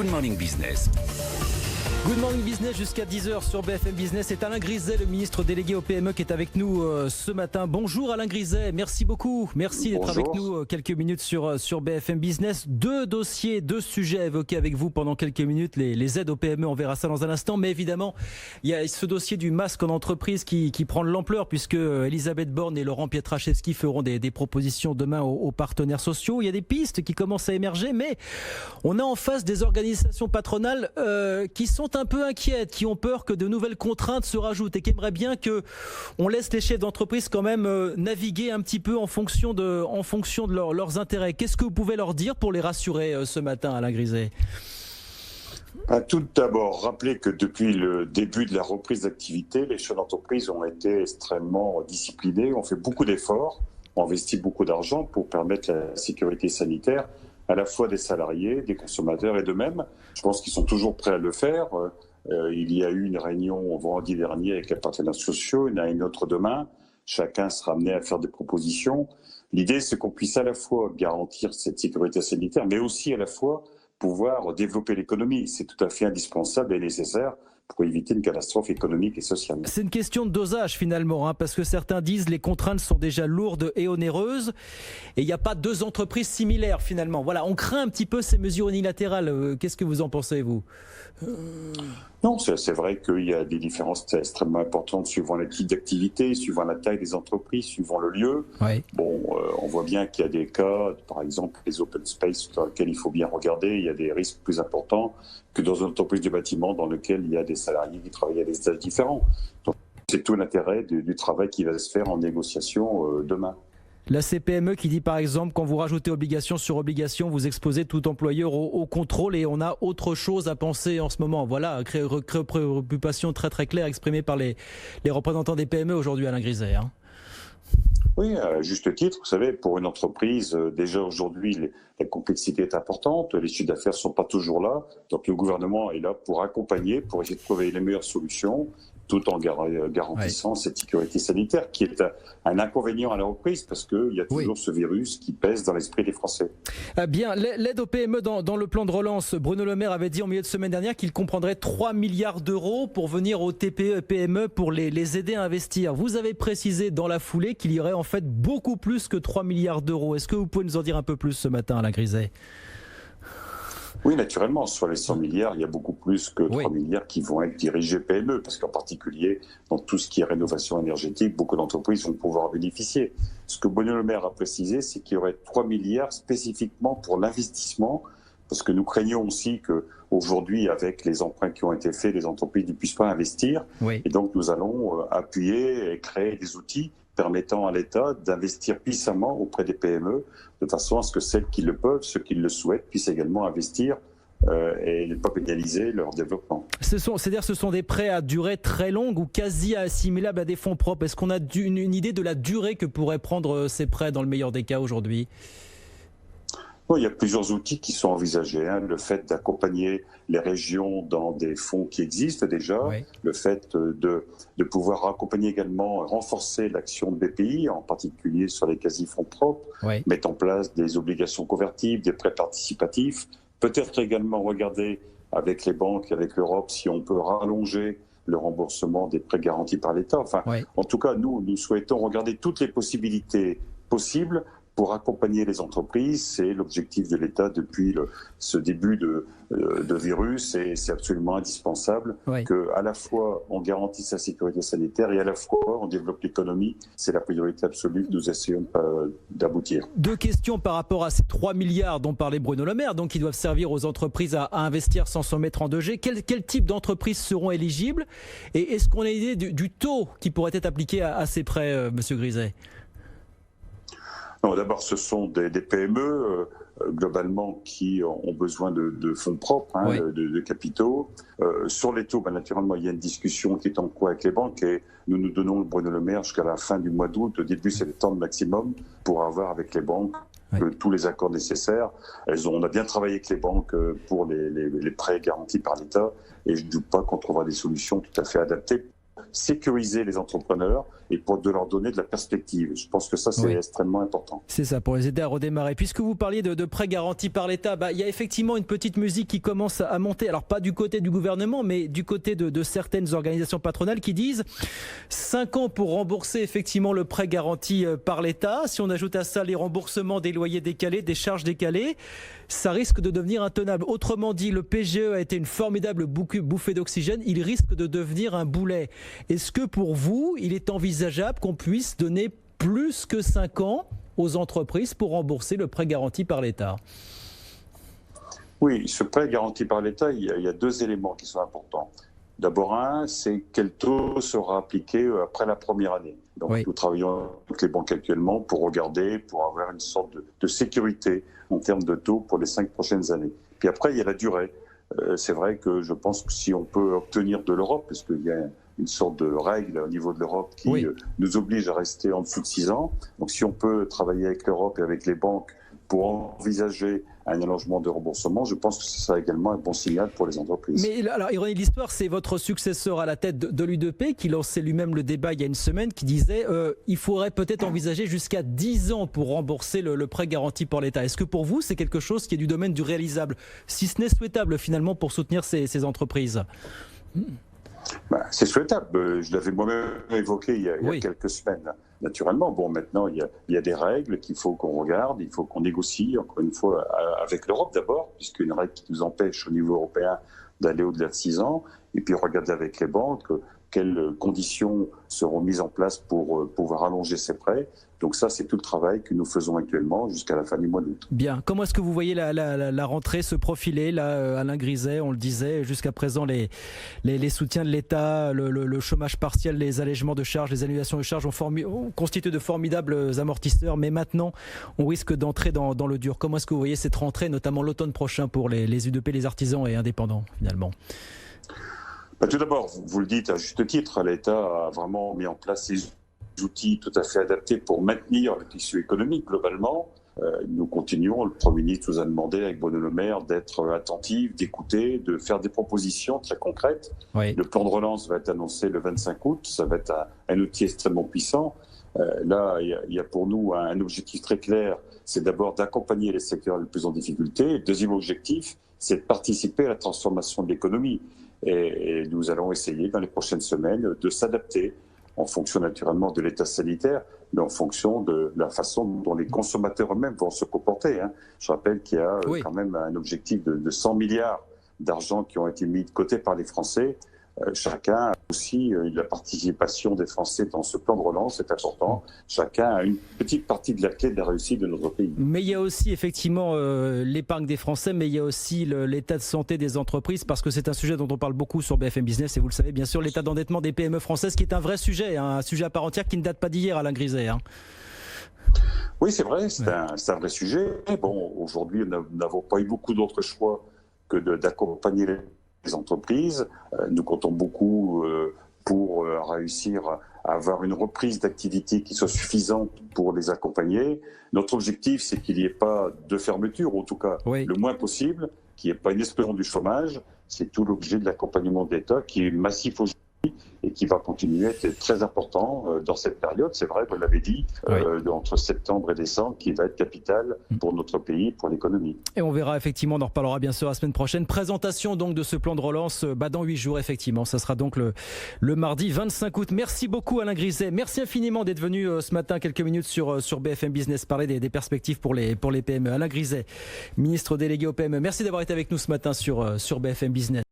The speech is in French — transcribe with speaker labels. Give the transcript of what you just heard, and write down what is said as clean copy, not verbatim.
Speaker 1: Good Morning Business.
Speaker 2: Good Morning Business jusqu'à 10h sur BFM Business. C'est Alain Griset, le ministre délégué au PME, qui est avec nous ce matin. Bonjour Alain Griset, merci beaucoup. Merci d'être avec nous quelques minutes sur BFM Business. Deux sujets à évoquer avec vous pendant quelques minutes. Les aides au PME, on verra ça dans un instant. Mais évidemment, il y a ce dossier du masque en entreprise qui prend de l'ampleur, puisque Elisabeth Borne et Laurent Pietraszewski feront des propositions demain aux partenaires sociaux. Il y a des pistes qui commencent à émerger, mais on a en face des organisations patronales qui sont un peu inquiètes, qui ont peur que de nouvelles contraintes se rajoutent et qui aimeraient bien que on laisse les chefs d'entreprise quand même naviguer un petit peu en fonction de leurs intérêts. Qu'est-ce que vous pouvez leur dire pour les rassurer ce matin, Alain Griset ?
Speaker 3: Tout d'abord, rappeler que depuis le début de la reprise d'activité, les chefs d'entreprise ont été extrêmement disciplinés, ont fait beaucoup d'efforts, ont investi beaucoup d'argent pour permettre la sécurité sanitaire à la fois des salariés, des consommateurs et d'eux-mêmes. Je pense qu'ils sont toujours prêts à le faire. Il y a eu une réunion vendredi dernier avec les partenaires sociaux, il y en a une autre demain. Chacun sera amené à faire des propositions. L'idée, c'est qu'on puisse à la fois garantir cette sécurité sanitaire, mais aussi à la fois pouvoir développer l'économie. C'est tout à fait indispensable et nécessaire pour éviter une catastrophe économique et sociale.
Speaker 2: C'est une question de dosage finalement, parce que certains disent les contraintes sont déjà lourdes et onéreuses et il n'y a pas deux entreprises similaires finalement. Voilà, on craint un petit peu ces mesures unilatérales. Qu'est-ce que vous en pensez, vous ?
Speaker 3: Non, c'est vrai qu'il y a des différences extrêmement importantes suivant le type d'activité, suivant la taille des entreprises, suivant le lieu.
Speaker 2: Oui.
Speaker 3: On voit bien qu'il y a des cas, par exemple les open space, dans lesquels il faut bien regarder, il y a des risques plus importants que dans une entreprise du bâtiment dans lequel il y a des salariés qui travaillent à des stages différents. Donc, c'est tout l'intérêt du travail qui va se faire en négociation demain.
Speaker 2: La CPME qui dit par exemple, quand vous rajoutez obligation sur obligation, vous exposez tout employeur au contrôle et on a autre chose à penser en ce moment. Voilà, préoccupation très très claire exprimée par les représentants des PME aujourd'hui, Alain Griset.
Speaker 3: Oui, à juste titre, vous savez, pour une entreprise, déjà aujourd'hui, la complexité est importante, les chiffres d'affaires ne sont pas toujours là, donc le gouvernement est là pour accompagner, pour essayer de trouver les meilleures solutions, tout en garantissant cette sécurité sanitaire qui est un inconvénient à la reprise parce qu'il y a toujours ce virus qui pèse dans l'esprit des Français.
Speaker 2: Bien, l'aide aux PME dans le plan de relance, Bruno Le Maire avait dit en milieu de semaine dernière qu'il comprendrait 3 milliards d'euros pour venir aux TPE et PME pour les aider à investir. Vous avez précisé dans la foulée qu'il y aurait en fait beaucoup plus que 3 milliards d'euros. Est-ce que vous pouvez nous en dire un peu plus ce matin, Alain Griset ?
Speaker 3: Oui, naturellement, sur les 100 milliards, il y a beaucoup plus que 3 milliards qui vont être dirigés PME, parce qu'en particulier, dans tout ce qui est rénovation énergétique, beaucoup d'entreprises vont pouvoir bénéficier. Ce que Bruno Le Maire a précisé, c'est qu'il y aurait 3 milliards spécifiquement pour l'investissement, parce que nous craignons aussi qu'aujourd'hui, avec les emprunts qui ont été faits, les entreprises ne puissent pas investir. Oui. Et donc, nous allons appuyer et créer des outils permettant à l'État d'investir puissamment auprès des PME, de façon à ce que celles qui le peuvent, ceux qui le souhaitent, puissent également investir et ne pas pénaliser leur développement.
Speaker 2: C'est-à-dire ce sont des prêts à durée très longue ou quasi assimilables à des fonds propres. Est-ce qu'on a une idée de la durée que pourraient prendre ces prêts dans le meilleur des cas aujourd'hui ?
Speaker 3: Il y a plusieurs outils qui sont envisagés. Le fait d'accompagner les régions dans des fonds qui existent déjà, le fait de pouvoir accompagner également, renforcer l'action de BPI, en particulier sur les quasi-fonds propres, mettre en place des obligations convertibles, des prêts participatifs, peut-être également regarder avec les banques, avec l'Europe, si on peut rallonger le remboursement des prêts garantis par l'État. En tout cas, nous souhaitons regarder toutes les possibilités possibles pour accompagner les entreprises. C'est l'objectif de l'État depuis ce début de virus et c'est absolument indispensable qu'à la fois on garantisse la sécurité sanitaire et à la fois on développe l'économie. C'est la priorité absolue que nous essayons d'aboutir.
Speaker 2: Deux questions par rapport à ces 3 milliards dont parlait Bruno Le Maire, donc qui doivent servir aux entreprises à investir sans s'en mettre en danger. Quel type d'entreprises seront éligibles et est-ce qu'on a une idée du taux qui pourrait être appliqué à ces prêts, Monsieur Griset ?
Speaker 3: D'abord, ce sont des PME globalement qui ont besoin de fonds propres, de capitaux. Sur les taux, naturellement, il y a une discussion qui est en cours avec les banques et nous donnons Bruno Le Maire jusqu'à la fin du mois d'août. Au début, c'est le temps maximum pour avoir avec les banques tous les accords nécessaires. On a bien travaillé avec les banques pour les prêts garantis par l'État et je ne doute pas qu'on trouvera des solutions tout à fait adaptées sécuriser les entrepreneurs et pour de leur donner de la perspective. Je pense que ça, c'est extrêmement important.
Speaker 2: C'est ça, pour les aider à redémarrer. Puisque vous parliez de prêts garantis par l'État, il y a effectivement une petite musique qui commence à monter. Alors pas du côté du gouvernement, mais du côté de certaines organisations patronales qui disent 5 ans pour rembourser effectivement le prêt garanti par l'État. Si on ajoute à ça les remboursements des loyers décalés, des charges décalées, ça risque de devenir intenable. Autrement dit, le PGE a été une formidable bouffée d'oxygène. Il risque de devenir un boulet. Est-ce que pour vous, il est envisageable qu'on puisse donner plus que 5 ans aux entreprises pour rembourser le prêt garanti par l'État?
Speaker 3: Oui, ce prêt garanti par l'État, il y a 2 éléments qui sont importants. D'abord, un, c'est quel taux sera appliqué après la première année. Donc, nous travaillons avec les banques actuellement pour regarder, pour avoir une sorte de sécurité en termes de taux pour les 5 prochaines années. Puis après, il y a la durée. C'est vrai que je pense que si on peut obtenir de l'Europe, parce qu'il y a une sorte de règle au niveau de l'Europe qui nous oblige à rester en dessous de 6 ans. Donc si on peut travailler avec l'Europe et avec les banques pour envisager un allongement de remboursement, je pense que ce sera également un bon signal pour les entreprises.
Speaker 2: Mais alors, ironie de l'histoire, c'est votre successeur à la tête de l'UDP qui lançait lui-même le débat il y a une semaine, qui disait il faudrait peut-être envisager jusqu'à 10 ans pour rembourser le prêt garanti par l'État. Est-ce que pour vous, c'est quelque chose qui est du domaine du réalisable, si ce n'est souhaitable finalement pour soutenir ces entreprises?
Speaker 3: C'est souhaitable. Je l'avais moi-même évoqué il y a quelques semaines. Naturellement, bon, maintenant, il y a des règles qu'il faut qu'on regarde, il faut qu'on négocie, encore une fois, avec l'Europe d'abord, puisqu'une règle qui nous empêche au niveau européen d'aller au-delà de 6 ans, et puis regarder avec les banques quelles conditions seront mises en place pour pouvoir allonger ces prêts. Donc ça, c'est tout le travail que nous faisons actuellement jusqu'à la fin du mois d'août.
Speaker 2: Bien. Comment est-ce que vous voyez la rentrée se profiler, là, Alain Griset, on le disait, jusqu'à présent, les soutiens de l'État, le chômage partiel, les allègements de charges, les annulations de charges ont constitué de formidables amortisseurs, mais maintenant, on risque d'entrer dans le dur. Comment est-ce que vous voyez cette rentrée, notamment l'automne prochain pour les UDP, les artisans et indépendants, finalement?
Speaker 3: Tout d'abord, vous le dites à juste titre, l'État a vraiment mis en place ces outils tout à fait adaptés pour maintenir le tissu économique globalement. Nous continuons, le Premier ministre nous a demandé avec Bruno Le Maire d'être attentif, d'écouter, de faire des propositions très concrètes. Le plan de relance va être annoncé le 25 août, ça va être un outil extrêmement puissant. Là, il y a pour nous un objectif très clair, c'est d'abord d'accompagner les secteurs les plus en difficulté. Le deuxième objectif, c'est de participer à la transformation de l'économie. Et nous allons essayer dans les prochaines semaines de s'adapter en fonction naturellement de l'état sanitaire, mais en fonction de la façon dont les consommateurs eux-mêmes vont se comporter. Je rappelle qu'il y a quand même un objectif de 100 milliards d'argent qui ont été mis de côté par les Français. Chacun a aussi la participation des Français dans ce plan de relance, c'est important. Chacun a une petite partie de la clé de la réussite de notre pays.
Speaker 2: Mais il y a aussi effectivement l'épargne des Français, mais il y a aussi l'état de santé des entreprises, parce que c'est un sujet dont on parle beaucoup sur BFM Business, et vous le savez bien sûr, l'état d'endettement des PME françaises, qui est un vrai sujet, un sujet à part entière qui ne date pas d'hier, Alain Griset.
Speaker 3: Oui, c'est vrai, c'est un vrai sujet. Bon, aujourd'hui, nous n'avons pas eu beaucoup d'autres choix que d'accompagner les entreprises. Nous comptons beaucoup pour réussir à avoir une reprise d'activité qui soit suffisante pour les accompagner. Notre objectif, c'est qu'il n'y ait pas de fermeture, ou en tout cas le moins possible, qu'il n'y ait pas une explosion du chômage. C'est tout l'objet de l'accompagnement de l'État qui est massif aujourd'hui et qui va continuer à être très important dans cette période. C'est vrai, vous l'avez dit, entre septembre et décembre, qui va être capital pour notre pays, pour l'économie.
Speaker 2: Et on verra effectivement, on en reparlera bien sûr la semaine prochaine. Présentation donc de ce plan de relance dans 8 jours effectivement. Ça sera donc le mardi 25 août. Merci beaucoup Alain Griset. Merci infiniment d'être venu ce matin quelques minutes sur BFM Business parler des perspectives pour les PME. Alain Griset, ministre délégué au PME. Merci d'avoir été avec nous ce matin sur BFM Business.